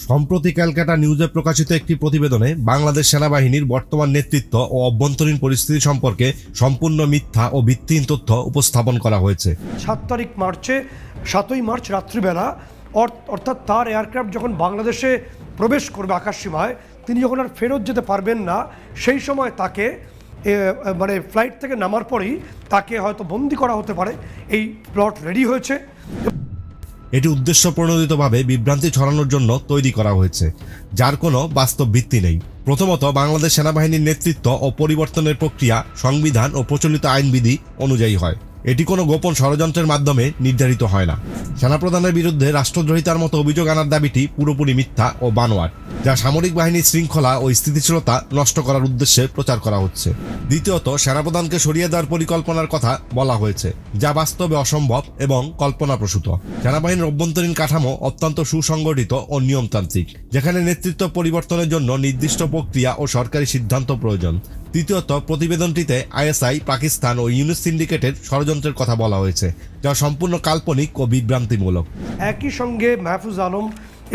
সম্প্রতি ক্যালকাটা নিউজে প্রকাশিত একটি প্রতিবেদনে বাংলাদেশ সেনাবাহিনীর বর্তমান নেতৃত্ব ও অভ্যন্তরীণ পরিস্থিতি সম্পর্কে সম্পূর্ণ মিথ্যা ও ভিত্তিহীন তথ্য উপস্থাপন করা হয়েছে। 7ই মার্চ রাত্রিবেলা অর্থাৎ তার এয়ারক্রাফট যখন বাংলাদেশে প্রবেশ করবে আকাশসীমায়, তিনি যখন আর ফেরত যেতে পারবেন না, সেই সময় তাকে মানে ফ্লাইট থেকে নামার পরেই তাকে হয়তো বন্দি করা হতে পারে। এই প্লট রেডি হয়েছে। এটি উদ্দেশ্য প্রণোদিতভাবে বিভ্রান্তি ছড়ানোর জন্য তৈরি করা হয়েছে, যার কোনো বাস্তব ভিত্তি নেই। প্রথমত, বাংলাদেশ সেনাবাহিনীর নেতৃত্ব ও পরিবর্তনের প্রক্রিয়া সংবিধান ও প্রচলিত আইনবিধি অনুযায়ী হয়। এটি কোনো গোপন ষড়যন্ত্রের মাধ্যমে নির্ধারিত হয় না। সেনাপ্রধানের বিরুদ্ধে রাষ্ট্রদ্রোহিতার মতো অভিযোগ আনার দাবিটি পুরোপুরি মিথ্যা ও বানোয়াট, যা সামরিক বাহিনীর শৃঙ্খলা ও স্থিতিশীলতা নষ্ট করার উদ্দেশ্যে প্রচার করা হচ্ছে। দ্বিতীয়ত, সেনাপ্রধানকে সরিয়ে দেওয়ার পরিকল্পনার কথা বলা হয়েছে, যা বাস্তবে অসম্ভব এবং কল্পনাপ্রসূত। সেনাবাহিনীর অভ্যন্তরীণ কাঠামো অত্যন্ত সুসংগঠিত ও নিয়মতান্ত্রিক, যেখানে নেতৃত্ব পরিবর্তনের জন্য নির্দিষ্ট প্রক্রিয়া ও সরকারি সিদ্ধান্ত প্রয়োজন। তৃতীয়ত, প্রতিবেদনটিতে আইএসআই, পাকিস্তান ও ইউনুস সিন্ডিকেটের ষড়যন্ত্রের কথা বলা হয়েছে, যা সম্পূর্ণ কাল্পনিক ও বিভ্রান্তিমূলক। একই সঙ্গে মাহফুজ আলম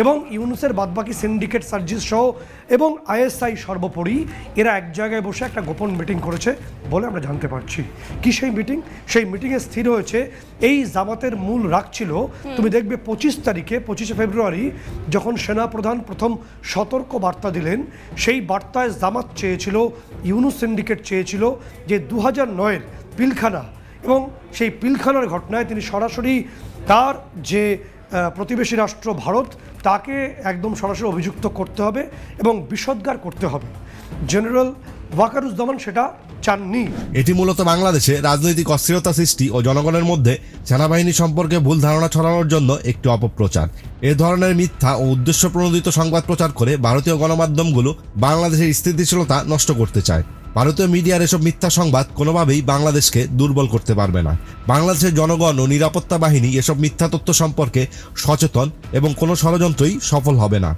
এবং ইউনুসের বাদবাকি সিন্ডিকেট সার্জিস সহ এবং আইএসআই সর্বোপরি এরা এক জায়গায় বসে একটা গোপন মিটিং করেছে বলে আমরা জানতে পারছি। কি সেই মিটিং? সেই মিটিংয়ে স্থির হয়েছে এই জামাতের মূল রাগ ছিল, তুমি দেখবে 25শে ফেব্রুয়ারি যখন সেনাপ্রধান প্রথম সতর্ক বার্তা দিলেন, সেই বার্তায় জামাত চেয়েছিল, ইউনুস সিন্ডিকেট চেয়েছিল যে 2009-এর পিলখানা এবং সেই পিলখানার ঘটনায় তিনি সরাসরি তার যে প্রতিবেশী রাষ্ট্র ভারত, তাকে একদম সরাসরি অভিযুক্ত করতে হবে এবং বিষোদ্গার করতে হবে। জেনারেল ওয়াকারুজ্জামান সেটা চাননি। এটি মূলত বাংলাদেশে রাজনৈতিক অস্থিরতা সৃষ্টি ও জনগণের মধ্যে সেনাবাহিনী সম্পর্কে ভুল ধারণা ছড়ানোর জন্য একটি অপপ্রচার। এ ধরনের মিথ্যা ও উদ্দেশ্য প্রণোদিত সংবাদ প্রচার করে ভারতীয় গণমাধ্যমগুলো বাংলাদেশের স্থিতিশীলতা নষ্ট করতে চায়। ভারতীয় মিডিয়ার এসব মিথ্যা সংবাদ কোনোভাবেই বাংলাদেশকে দুর্বল করতে পারবে না। বাংলাদেশের জনগণ ও নিরাপত্তা বাহিনী এসব মিথ্যা তথ্য সম্পর্কে সচেতন এবং কোনো ষড়যন্ত্রই সফল হবে না।